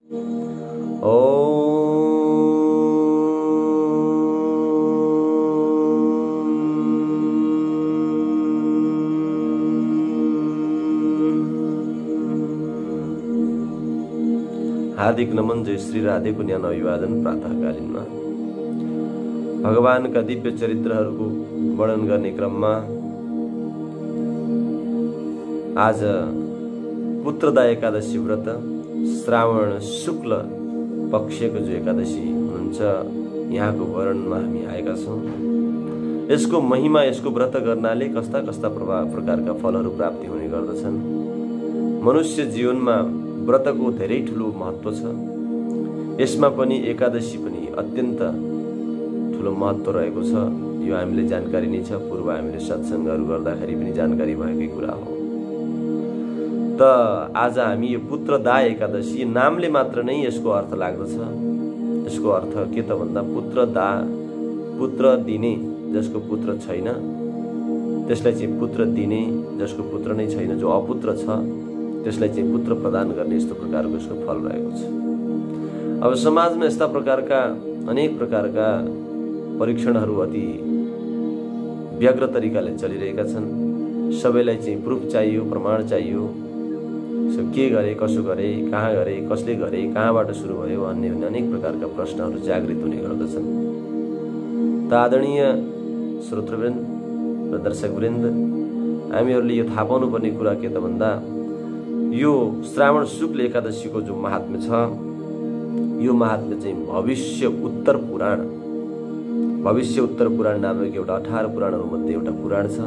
हार्दिक नमन, जय श्री राधे को न्यानो अभिवादन। प्रातःकालीनमा भगवानका दिव्य चरित्रहरूको वर्णन गर्ने क्रममा आज पुत्रदा एकादशी व्रत श्रावण शुक्ल पक्षको जो एकादशी हुनुहुन्छ यहाँको वर्णनमा हामी आएका छौँ। यसको महिमा, यसको व्रत गर्नाले कस्ता कस्ता प्रकारका फलहरू प्राप्ति हुने गर्दछन्। मनुष्य जीवनमा व्रतको धेरै ठुलो महत्त्व छ। यसमा पनि एकादशी पनि अत्यन्त ठुलो महत्त्व रहेको छ। यो हामीले जानकारी नै छ, पूर्व हामीले सत्सङ्गहरू गर्दाखेरि पनि जानकारी भएकै कुरा हो। त आज हामी यो पुत्रदा एकादशी नामले मात्र नै यसको अर्थ लाग्दछ। यसको अर्थ के त भन्दा पुत्रदा, पुत्र दिने जसको पुत्र छैन त्यसलाई चाहिँ पुत्र दिने, जसको पुत्र नै छैन, जो अपुत्र छ त्यसलाई चाहिँ पुत्र प्रदान गर्ने, यस्तो प्रकारको यसको फल रहेको छ। अब समाजमा यस्ता प्रकारका अनेक प्रकारका परीक्षणहरू अति व्यग्र तरिकाले चलिरहेका छन्। सबैलाई चाहिँ प्रुफ चाहियो, प्रमाण चाहियो। के गरे, कसो गरे, कहाँ गरे, कसले गरे, कहाँबाट सुरु भयो भन्ने अनेक प्रकारका प्रश्नहरू जागृत हुने गर्दछन्। त आदरणीय श्रोतृवृन्द र दर्शकवृन्द, हामीहरूले यो थाहा पाउनुपर्ने कुरा के त भन्दा यो श्रावण शुक्ल एकादशीको जो महात्म्य छ, यो महात्म्य चाहिँ भविष्य उत्तर पुराण नामक एउटा 18 पुराणहरू मध्ये एउटा पुराण छ।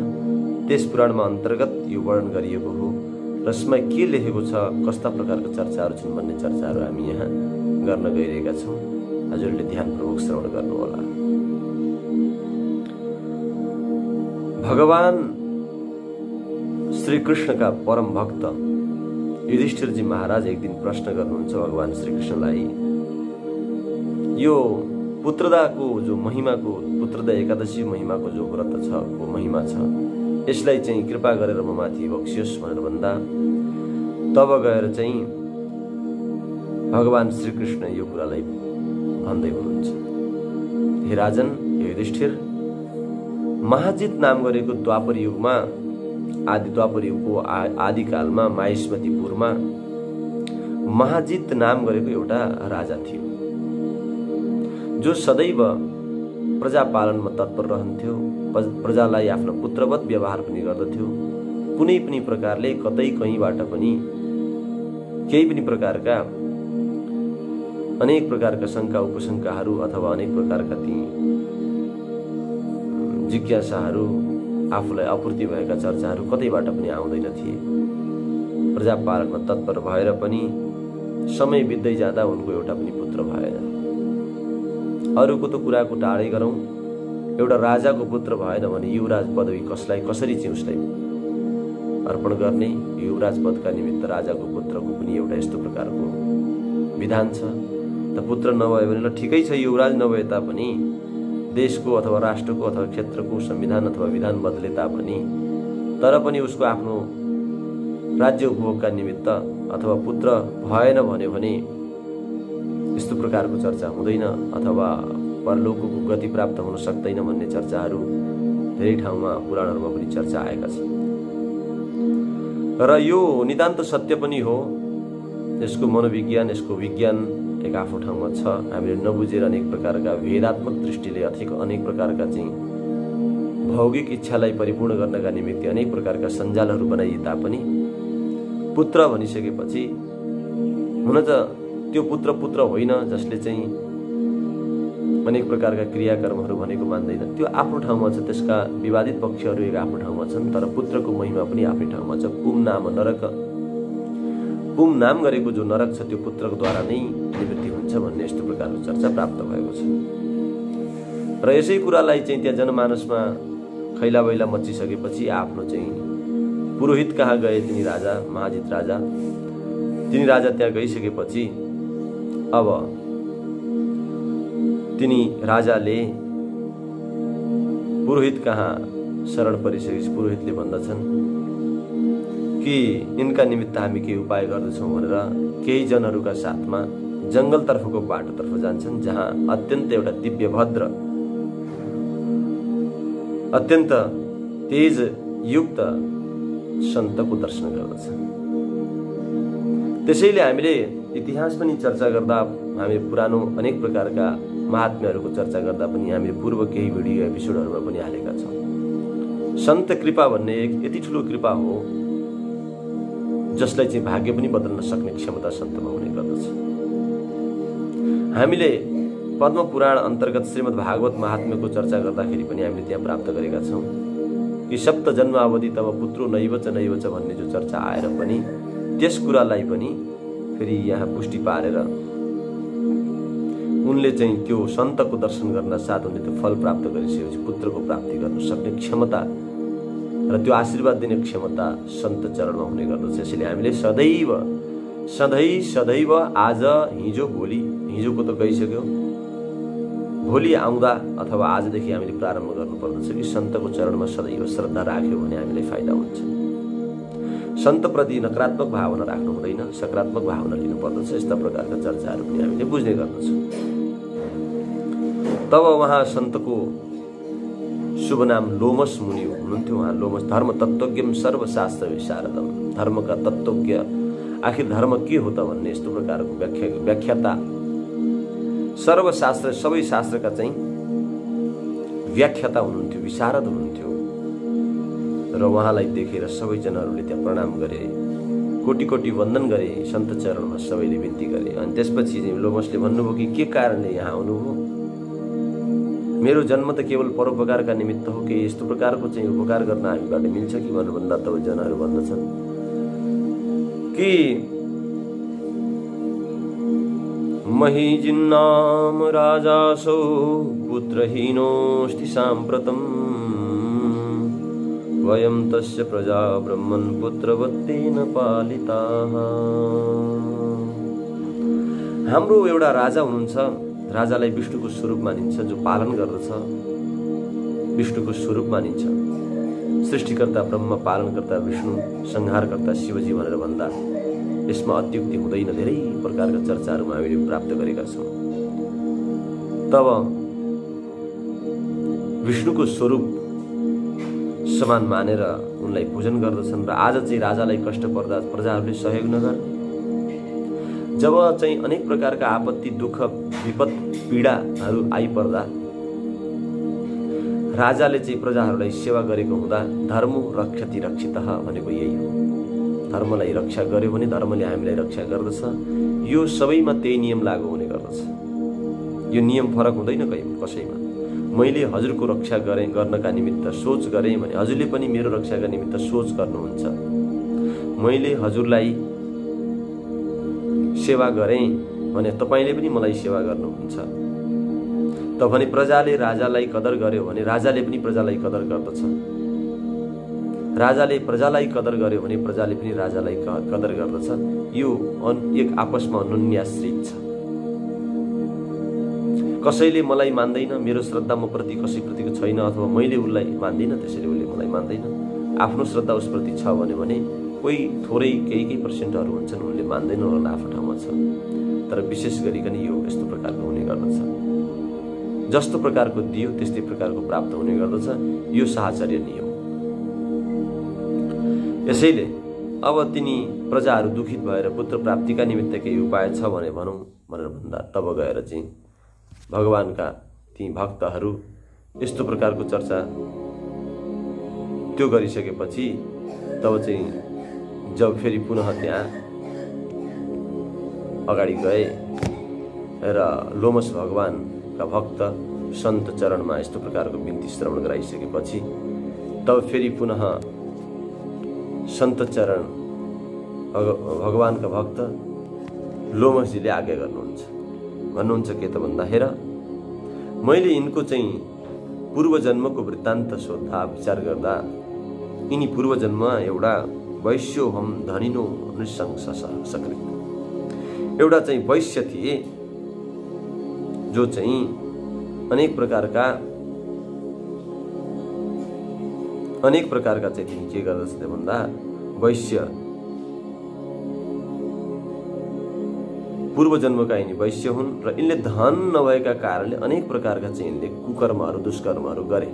त्यस पुराणमा अन्तर्गत यो वर्णन गरिएको हो। र यसमा के लेखेको छ, कस्ता प्रकारका चर्चाहरू छन् भन्ने चर्चाहरू हामी यहाँ गर्न गइरहेका छौँ। हजुरले ध्यानपूर्वक श्रवण गर्नुहोला। भगवान श्री कृष्णका परम भक्त युधिष्ठिरजी महाराज एक दिन प्रश्न गर्नुहुन्छ भगवान श्री कृष्णलाई। यो पुत्रदाको जो महिमाको, पुत्रदा एकादशी महिमाको जो व्रत छ, को महिमा छ, यसलाई चाहिँ कृपा गरेर म माथि बक्सियोस् भनेर भन्दा तब गएर चाहिँ भगवान श्री कृष्ण यो कुरालाई भन्दै हुनुहुन्छ। हे राजन, हे युधिष्ठिर, महाजित नाम गरेको द्वापर युगमा, द्वापर युगको आदिकालमा माहिष्मतिपुरमा महाजित नाम गरेको एउटा राजा थियो, जो सदैव प्रजा पालनमा तत्पर रहन्थ्यो। प्रजालाई आफ्नो पुत्रवत व्यवहार पनि गर्दथ्यो। कुनै पनि प्रकारले कतै कहीँबाट पनि केही पनि प्रकारका अनेक प्रकारका शङ्का उपशङ्काहरू अथवा अनेक प्रकारका ती जिज्ञासाहरू, आफूलाई अपूर्ति भएका चर्चाहरू कतैबाट पनि आउँदैन थिए। प्रजा पालनमा तत्पर भएर पनि समय बित्दै जाँदा उनको एउटा पनि पुत्र भएन। अरूको त कुराको टाढै गरौँ, एउटा राजाको पुत्र भएन भने युवराज पदवी कसरी चाहिँ उसलाई अर्पण गर्ने? युवराज पदका निमित्त राजाको पुत्रको पनि एउटा यस्तो प्रकारको विधान छ। त पुत्र नभए भने ल ठिकै छ, युवराज नभए तापनि देशको अथवा राष्ट्रको अथवा क्षेत्रको संविधान अथवा विधान बदले तापनि, तर पनि उसको आफ्नो राज्य उपभोगका निमित्त अथवा पुत्र भएन भन्यो भने यस्तो प्रकारको चर्चा हुँदैन, अथवा परलोकको गति प्राप्त हुन सक्दैन भन्ने चर्चाहरू धेरै ठाउँमा पुराणहरूमा पनि चर्चा आएका छन्। र यो नितान्त सत्य पनि हो। यसको मनोविज्ञान, यसको विज्ञान एक आफ्नो ठाउँमा छ। हामीले नबुझेर अनेक प्रकारका वेदात्मक दृष्टिले अनेक प्रकारका चाहिँ भौगिक इच्छालाई परिपूर्ण गर्नका निमित्त अनेक प्रकारका सञ्जालहरू बनाइए तापनि पुत्र भनिसकेपछि हुन त त्यो पुत्र होइन, जसले चाहिँ अनेक प्रकारका क्रियाकर्महरू भनेको मान्दैन। त्यो आफ्नो ठाउँमा छ, त्यसका विवादित पक्षहरू एक आफ्नो ठाउँमा छन्। तर पुत्रको महिमा पनि आफ्नै ठाउँमा छ। पुम नाम गरेको जो नरक छ, त्यो पुत्रको द्वारा नै निवृत्ति हुन्छ भन्ने यस्तो प्रकारको चर्चा प्राप्त भएको छ। र यसै कुरालाई चाहिँ त्यहाँ जनमानसमा खैला बैला मचिसकेपछि आफ्नो चाहिँ पुरोहित कहाँ गए तिनी राजा, महाजित राजा। तिनी राजा त्यहाँ गइसकेपछि अब तिनी राजाले पुरोहित कहाँ शरण परिसकेपछि पुरोहितले भन्दछन् कि यिनका निमित्त हामी केही उपाय गर्दछौँ भनेर केही जनहरूका साथमा जङ्गलतर्फको बाटोतर्फ जान्छन्, जहाँ अत्यन्त एउटा दिव्य भद्र, अत्यन्त तेज युक्त सन्तको दर्शन गर्दछन्। त्यसैले हामीले इतिहास पनि चर्चा गर्दा, हामी पुरानो अनेक प्रकारका महात्म्यहरूको चर्चा गर्दा पनि हामीले पूर्व केही भिडियो एपिसोडहरूमा पनि हालेका छौँ। सन्त कृपा भन्ने एक यति ठुलो कृपा हो जसलाई चाहिँ भाग्य पनि बदल्न सक्ने क्षमता सन्तमा हुने गर्दछ। हामीले पद्म पुराण अन्तर्गत श्रीमद् भागवत महात्म्यको चर्चा गर्दाखेरि पनि हामीले त्यहाँ प्राप्त गरेका छौँ कि सप्त जन्मावधि तब पुत्रो नैवच नैवच भन्ने जो चर्चा आएर पनि त्यस कुरालाई पनि फेरि यहाँ पुष्टि पारेर उनले चाहिँ त्यो सन्तको दर्शन गर्न साथ उनले त्यो फल प्राप्त गरिसकेपछि पुत्रको प्राप्ति गर्न सक्ने क्षमता र त्यो आशीर्वाद दिने क्षमता सन्त चरणमा हुने गर्दछ। यसैले हामीले सदैव सधैँ सदैव आज हिजो भोलि, हिजोको त गइसक्यो, भोलि आउँदा अथवा आजदेखि हामीले प्रारम्भ गर्नुपर्दछ कि सन्तको चरणमा सदैव श्रद्धा राख्यो भने हामीलाई फाइदा हुन्छ। सन्तप्रति नकारात्मक भावना राख्नु हुँदैन, सकारात्मक भावना लिनुपर्दछ। यस्ता प्रकारका चर्चाहरू पनि हामीले बुझ्ने गर्दछौँ। तब उहाँ सन्तको शुभ नाम लोमस मुनि हुनुहुन्थ्यो। उहाँ लोमस धर्म तत्त्वज्ञम सर्वशास्त्र विशारदम, धर्मका तत्त्वज्ञ, आखिर धर्म के हो त भन्ने यस्तो प्रकारको व्याख्याता, सर्वशास्त्र सबै शास्त्रका चाहिँ व्याख्याता हुनुहुन्थ्यो, विशारद हुनुहुन्थ्यो। र उहाँलाई देखेर सबैजनाहरूले त्यहाँ प्रणाम गरे, कोटी कोटी वन्दन गरे, सन्त चरणमा सबैले बिन्ती गरे। अनि त्यसपछि लोमसले भन्नुभयो कि के कारणले यहाँ आउनुभयो? मेरो जन्म त केवल परोपकारका निमित्त हो कि यस्तो प्रकारको चाहिँ उपकार गर्न हामीबाट मिल्छ कि भनेर भन्दा तब जनाहरू भन्दछन् कि मही जिन्नाम राजासो पुत्रहीनोऽस्ति साम्प्रतम् वयं तस्य प्रजा ब्रह्मन् पुत्रवत्तेन पालिताः। हाम्रो एउटा राजा हुनुहुन्छ, राजालाई विष्णुको स्वरूप मानिन्छ, जो पालन गर्दछ, विष्णुको स्वरूप मानिन्छ। सृष्टिकर्ता ब्रह्म, पालनकर्ता विष्णु, संहारकर्ता शिवजी भनेर भन्दा यसमा अत्युक्ति हुँदैन। धेरै प्रकारका चर्चाहरूमा हामीले प्राप्त गरेका छौँ। तब विष्णुको स्वरूप समान मानेर उनलाई पूजन गर्दछन्। र आज चाहिँ राजालाई कष्ट पर्दा प्रजाहरूले सहयोग नगर्ने, जब चाहिँ अनेक प्रकारका आपत्ति, दुःख, विपद, पीडाहरू आइपर्दा राजाले चाहिँ प्रजाहरूलाई सेवा गरेको हुँदा धर्मो रक्षति रक्षितः भनेको यही हो। धर्मलाई रक्षा गर्यो भने धर्मले हामीलाई रक्षा गर्दछ। यो सबैमा त्यही नियम लागू हुने गर्दछ। यो नियम फरक हुँदैन कसैमा। मैले हजुरको रक्षा गर्नका निमित्त सोच गरेँ भने हजुरले पनि मेरो रक्षाका निमित्त सोच गर्नुहुन्छ। मैले हजुरलाई सेवा गरेँ भने तपाईँले पनि मलाई सेवा गर्नुहुन्छ। त भने प्रजाले राजालाई कदर गर्यो भने राजाले पनि प्रजालाई कदर गर्दछ। राजाले प्रजालाई कदर गर्यो भने प्रजाले पनि राजालाई कदर गर्दछ। यो एक आपसमा अनुन्याश्रित छ। कसैले मलाई मान्दैन, मेरो श्रद्धा म प्रति कसैप्रतिको छैन, अथवा मैले उसलाई मान्दिनँ त्यसैले उसले मलाई मान्दैन। आफ्नो श्रद्धा उसप्रति छ भने कोही थोरै केही पर्सेन्टहरू हुन्छन् उनले मान्दैन होला, आफ्नो ठाउँमा छ। तर विशेष गरिकन यो यस्तो प्रकारको हुने गर्दछ। जस्तो प्रकारको दियो त्यस्तै प्रकारको प्राप्त हुने गर्दछ। यो साहचर्य नियम। यसैले अब तिनी प्रजाहरू दुखित भएर पुत्र प्राप्तिका निमित्त केही उपाय छ भने भनौँ भनेर भन्दा तब गएर चाहिँ भगवानका ती भक्तहरू यस्तो प्रकारको चर्चा त्यो गरिसकेपछि तब चाहिँ जब फेरि पुनः त्यहाँ अगाडि गए र लोमस भगवानका भक्त सन्त चरणमा यस्तो प्रकारको बिन्ती श्रवण गराइसकेपछि तब फेरि पुनः सन्त चरण भगवानका भक्त लोमसजीले आज्ञा गर्नुहुन्छ। भन्नुहुन्छ के त भन्दा, हेर मैले यिनको चाहिँ पूर्वजन्मको वृत्तान्त सोद्धा विचार गर्दा यिनी पूर्वजन्म एउटा वैश्यो हम धनिनो निशंस सकृत, एउटा चाहिँ वैश्य थिए जो चाहिँ अनेक प्रकारका चाहिँ के गर्दछ भन्दा वैश्य पूर्व जन्मका यिनी वैश्य हुन् र यिनले धन नभएका कारणले अनेक प्रकारका चाहिँ यिनले कुकर्महरू दुष्कर्महरू गरे।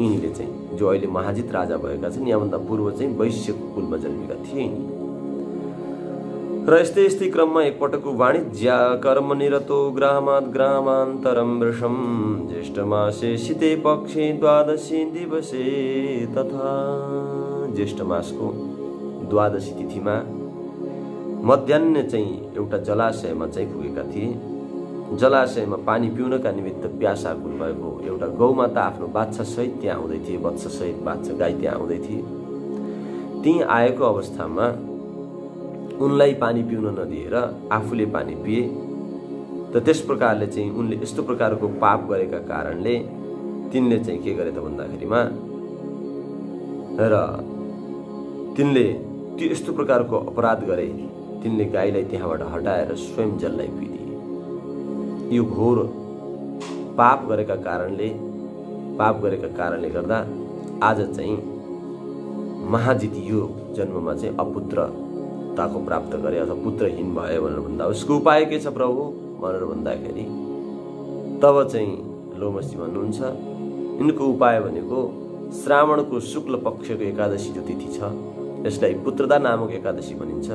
यिनीले चाहिँ जो अहिले महाजित राजा भएका छन् यहाँभन्दा पूर्व चाहिँ वैश्यको कुलमा जन्मेका थिए यिनी। र यस्तै यस्तै क्रममा एकपटकको वाणिज्य कर्म निरतो ग्रामात् ग्रामान्तरं वृषं ज्येष्ठ मासे शीते पक्षे द्वादशी दिवसे तथा। ज्येष्ठ मासको द्वादशी तिथिमा मध्याह्न चाहिँ एउटा जलाशयमा चाहिँ पुगेका थिए। जलाशयमा पानी पिउनका निमित्त प्यासाकुल भएको एउटा गौमाता आफ्नो बाच्छा सहित त्यहाँ आउँदै थिए। वत्स सहित बाच्छा गाई त्यहाँ आउँदै थिए। त्यही आएको अवस्थामा उनलाई पानी पिउन नदिएर आफूले पानी पिए। त त्यस प्रकारले चाहिँ उनले यस्तो प्रकारको पाप गरेका कारणले तिनले चाहिँ के गरे त भन्दाखेरिमा र तिनले त्यो यस्तो प्रकारको अपराध गरे। तिनले गाईलाई त्यहाँबाट हटाएर स्वयं जललाई पिदिए। यो घोर पाप गरेका कारणले गर्दा आज चाहिँ महाजित यो जन्ममा चाहिँ अपुत्रताको प्राप्त गरे अथवा पुत्रहीन भयो भनेर भन्दा उसको उपाय के छ प्रभु भनेर भन्दाखेरि तब चाहिँ लोमसी भन्नुहुन्छ यिनको उपाय भनेको श्रावणको शुक्ल पक्षको एकादशी जो तिथि छ यसलाई पुत्रदा नामक एकादशी भनिन्छ।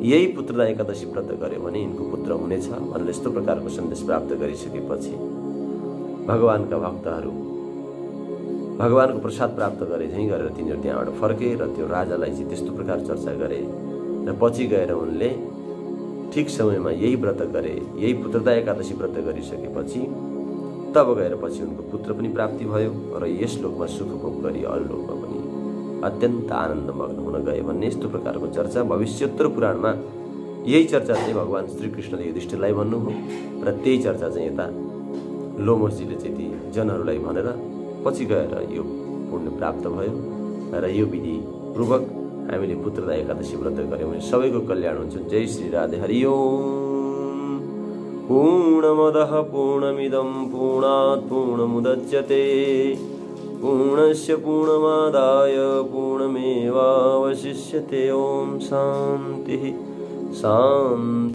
यही पुत्रदा एकादशी व्रत गर्यो भने यिनको पुत्र हुनेछ भनेर यस्तो प्रकारको सन्देश प्राप्त गरिसकेपछि भगवानका भक्तहरू भगवानको प्रसाद प्राप्त गरे झैँ गरेर तिनीहरू त्यहाँबाट फर्के र त्यो राजालाई चाहिँ त्यस्तो प्रकार चर्चा गरे र पछि गएर उनले ठिक समयमा यही व्रत गरे। यही पुत्रदा एकादशी व्रत गरिसकेपछि तब गएर पछि उनको पुत्र पनि प्राप्ति भयो र यस लोकमा सुख भोग गरी अरू लोकमा पनि अत्यन्त आनन्दमग्न हुन गए भन्ने यस्तो प्रकारको चर्चा भविष्योत्तर पुराणमा यही चर्चा चाहिँ भगवान श्रीकृष्णले युधिष्ठिरलाई भन्नु हो र त्यही चर्चा चाहिँ यता लोमसजीले चाहिँ ती जनहरूलाई भनेर पछि गएर यो पुण्य प्राप्त भयो र यो विधि पूर्वक हामीले पुत्रदा एकादशी व्रत गर्यौँ भने सबैको कल्याण हुन्छ। जय श्री राधे। हरि ओम। पूर्णमदः पूर्णमिदं पूर्णात् पूर्णमुदच्यते पूर्णस्य पूर्णमादाय पूर्णमेवावशिष्यते। ओम शान्तिः शान्तिः।